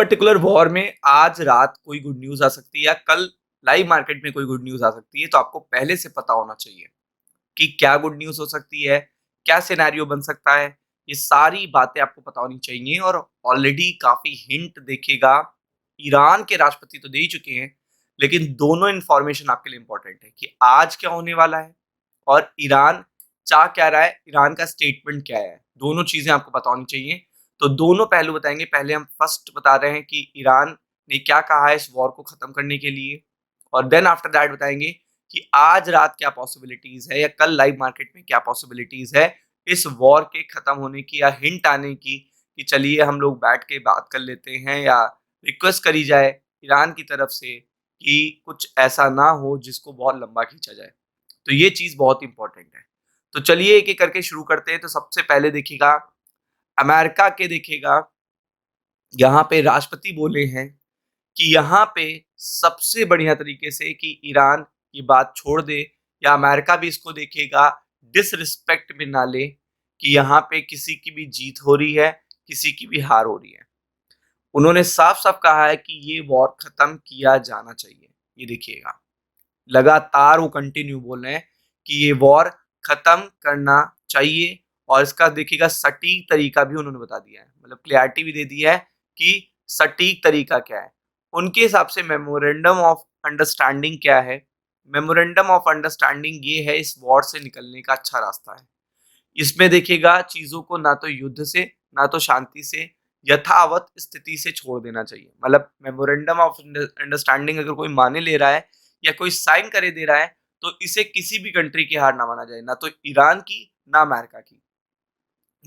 Particular war में आज रात कोई गुड न्यूज़ आ सकती है या कल लाइव मार्केट में कोई गुड न्यूज़ आ सकती है, तो आपको पहले से पता होना चाहिए कि क्या गुड न्यूज़ हो सकती है, क्या सिनेरियो बन सकता है। ये सारी बातें आपको पता होनी चाहिए और ऑलरेडी काफ़ी हिंट देखिएगा, ईरान के राष्ट्रपति तो दे ही चुके हैं, लेकिन दोनों इन्फॉर्मेशन आपके लिए इम्पोर्टेंट है कि आज क्या होने वाला है और ईरान चाह क्या रहा है, ईरान का स्टेटमेंट क्या है। दोनों चीज़ें आपको पता होनी चाहिए। तो दोनों पहलू बताएँगे। पहले हम फर्स्ट बता रहे हैं कि ईरान ने क्या कहा है इस वॉर को खत्म करने के लिए और देन आफ्टर दैट बताएँगे कि आज रात क्या पॉसिबिलिटीज़ है या कल लाइव मार्केट में क्या पॉसिबिलिटीज़ है इस वॉर के खत्म होने की या हिंट आने की कि चलिए हम लोग बैठ के बात कर लेते हैं या रिक्वेस्ट करी जाए ईरान की तरफ से कि कुछ ऐसा ना हो जिसको बहुत लंबा खींचा जाए। तो ये चीज़ बहुत इम्पोर्टेंट है। तो चलिए एक-एक करके शुरू करते हैं। तो सबसे पहले देखिएगा, अमेरिका के देखिएगा, यहाँ पे राष्ट्रपति बोले हैं कि यहाँ पे सबसे बढ़िया तरीके से कि ईरान ये बात छोड़ दे या अमेरिका भी इसको देखेगा डिसरिस्पेक्ट में ना ले कि यहाँ पे किसी की भी जीत हो रही है, किसी की भी हार हो रही है। उन्होंने साफ-साफ कहा है कि ये वॉर खत्म किया जाना चाहिए। ये देखिएगा, लगातार वो कंटिन्यू बोल रहे हैं कि ये वॉर खत्म करना चाहिए और इसका देखिएगा सटीक तरीका भी उन्होंने बता दिया है। मतलब क्लैरिटी भी दे दी है कि सटीक तरीका क्या है। उनके हिसाब से मेमोरेंडम ऑफ अंडरस्टैंडिंग क्या है? मेमोरेंडम ऑफ अंडरस्टैंडिंग ये है इस वॉर से निकलने का अच्छा रास्ता है। इसमें देखिएगा चीज़ों को ना तो युद्ध से, ना तो शांति से, यथावत स्थिति से छोड़ देना चाहिए। मतलब मेमोरेंडम ऑफ अंडरस्टैंडिंग अगर कोई माने ले रहा है या कोई साइन करे दे रहा है, तो इसे किसी भी कंट्री की हार ना माना जाए, ना तो ईरान की, ना अमेरिका की।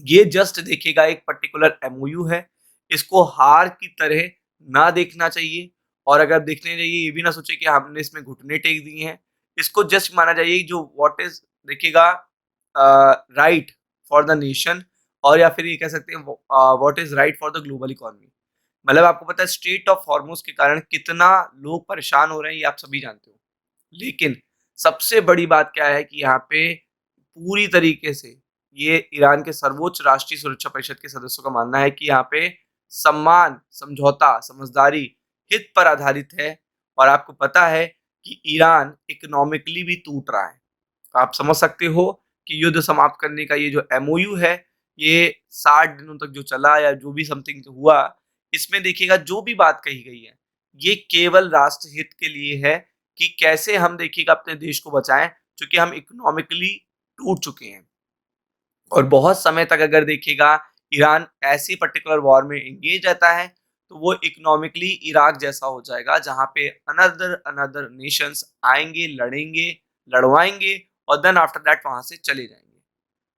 ये जस्ट देखिएगा एक पर्टिकुलर एमओयू है, इसको हार की तरह ना देखना चाहिए और अगर देखने जाइए ये भी ना सोचे कि हमने इसमें घुटने टेक दिए हैं। इसको जस्ट माना जाइए जो व्हाट इज़ देखिएगा राइट फॉर द नेशन और या फिर ये कह सकते हैं what is right for the global economy. मतलब आपको पता है स्ट्रेट ऑफ हॉर्मुज़ के कारण कितना लोग परेशान हो रहे हैं, ये आप सभी जानते हो। लेकिन सबसे बड़ी बात क्या है कि यहाँ पे पूरी तरीके से ये ईरान के सर्वोच्च राष्ट्रीय सुरक्षा परिषद के सदस्यों का मानना है कि यहाँ पे सम्मान, समझौता, समझदारी, हित पर आधारित है और आपको पता है कि ईरान इकोनॉमिकली भी टूट रहा है। तो आप समझ सकते हो कि युद्ध समाप्त करने का ये जो एमओयू है, ये 60 दिनों तक जो चला या जो भी समथिंग हुआ, इसमें देखिएगा जो भी बात कही गई है, ये केवल राष्ट्रहित के लिए है कि कैसे हम देखिएगा अपने देश को बचाएँ, क्योंकि हम इकोनॉमिकली टूट चुके हैं। और बहुत समय तक अगर देखिएगा ईरान ऐसी पर्टिकुलर वॉर में एंगेज रहता है, तो वो इकोनॉमिकली इराक जैसा हो जाएगा, जहाँ पे अनदर अनदर नेशंस आएँगे, लड़ेंगे, लड़वाएँगे और देन आफ्टर दैट वहाँ से चले जाएँगे।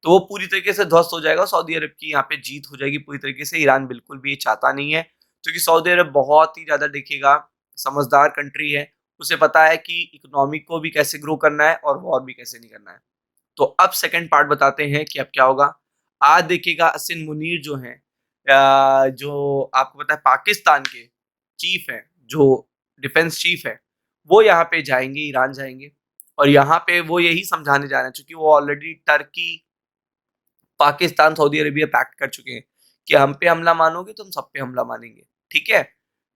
तो वो पूरी तरीके से ध्वस्त हो जाएगा, सऊदी अरब की यहाँ पे जीत हो जाएगी पूरी तरीके से। ईरान बिल्कुल भी ये चाहता नहीं है, क्योंकि सऊदी अरब बहुत ही ज़्यादा देखिएगा समझदार कंट्री है। उसे पता है कि इकोनॉमी को भी कैसे ग्रो करना है और वॉर भी कैसे नहीं करना है। तो अब सेकंड पार्ट बताते हैं कि अब क्या होगा। आज देखिएगा हसन मुनीर जो हैं जो आपको पता है पाकिस्तान के चीफ हैं, जो डिफेंस चीफ है, वो यहाँ पे जाएँगे, ईरान जाएँगे और यहाँ पे वो यही समझाने जा रहे हैं, चूँकि वो already Turkey, Pakistan, Saudi Arabia pact कर चुके हैं कि हम पे हमला मानोगे तो हम सब पे हमला मानेंगे, ठीक है?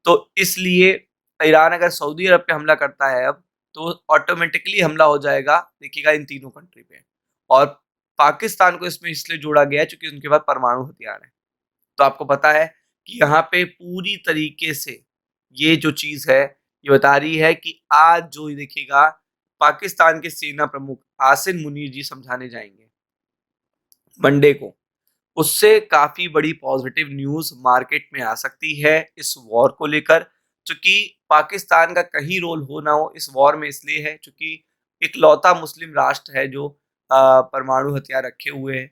तो इसलिए ईरान अगर सऊदी अरब पे हमला करता है अब, तो ऑटोमेटिकली हमला हो जाएगा देखिएगा इन तीनों कंट्री पे और पाकिस्तान को इसमें इसलिए जोड़ा गया है क्योंकि उनके पास परमाणु हथियार है। तो आपको पता है कि यहाँ पे पूरी तरीके से ये जो चीज़ है, ये बता रही है कि आज जो देखिएगा पाकिस्तान के सेना प्रमुख आसिम मुनीर जी समझाने जाएँगे मंडे को। उससे काफ़ी बड़ी पॉज़िटिव न्यूज़ मार्केट में आ सकती है इस वॉर को लेकर, चूँकि पाकिस्तान का कहीं रोल हो ना हो इस वॉर में इसलिए है चूँकि इकलौता मुस्लिम राष्ट्र है जो परमाणु हथियार रखे हुए है,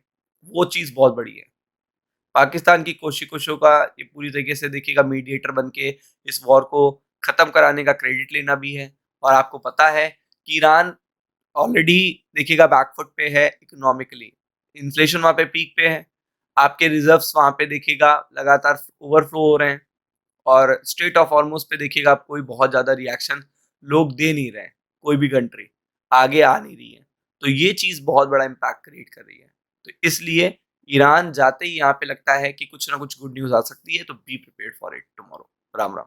वो चीज़ बहुत बड़ी है। पाकिस्तान की कोशिशों का ये पूरी तरीके से देखिएगा मीडिएटर बन के इस वॉर को ख़त्म कराने का क्रेडिट लेना भी है और आपको पता है कि ईरान ऑलरेडी देखिएगा बैक फुट पे है इकोनॉमिकली, इन्फ्लेशन वहाँ पे पीक पे है, आपके रिज़र्व्स वहाँ पे देखिएगा लगातार ओवरफ्लो हो रहे हैं और स्ट्रेट ऑफ हॉर्मुज़ पे देखिएगा आप कोई बहुत ज़्यादा रिएक्शन लोग दे नहीं रहे हैं, कोई भी कंट्री आगे आ नहीं रही है। तो ये चीज़ बहुत बड़ा इम्पैक्ट क्रिएट कर रही है। तो इसलिए ईरान जाते ही यहाँ पे लगता है कि कुछ ना कुछ गुड न्यूज़ आ सकती है, तो be prepared for it tomorrow. Ram, Ram.